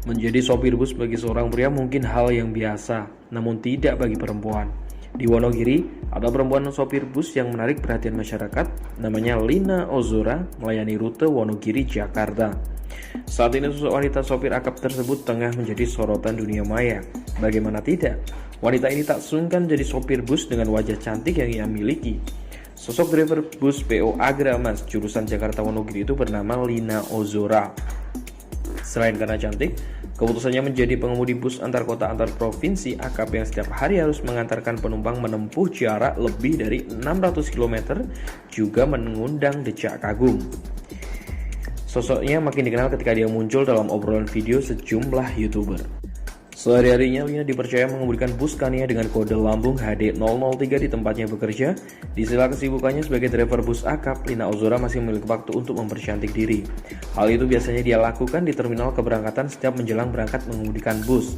Menjadi sopir bus bagi seorang pria mungkin hal yang biasa, namun tidak bagi perempuan. Di Wonogiri, ada perempuan sopir bus yang menarik perhatian masyarakat, namanya Lina Ozora, melayani rute Wonogiri, Jakarta. Saat ini sosok wanita sopir akap tersebut tengah menjadi sorotan dunia maya. Bagaimana tidak? Wanita ini tak sungkan jadi sopir bus dengan wajah cantik yang ia miliki. Sosok driver bus PO Agramas jurusan Jakarta Wonogiri itu bernama Lina Ozora. Selain karena cantik, keputusannya menjadi pengemudi bus antar kota antar provinsi akap yang setiap hari harus mengantarkan penumpang menempuh jarak lebih dari 600 km juga mengundang decak kagum. Sosoknya makin dikenal ketika dia muncul dalam obrolan video sejumlah YouTuber. Sehari-harinya Lina dipercaya mengemudikan bus Scania dengan kode lambung HD003 di tempatnya bekerja. Di sela kesibukannya sebagai driver bus akap, Lina Ozora masih memiliki waktu untuk mempercantik diri. Hal itu biasanya dia lakukan di terminal keberangkatan setiap menjelang berangkat mengemudikan bus.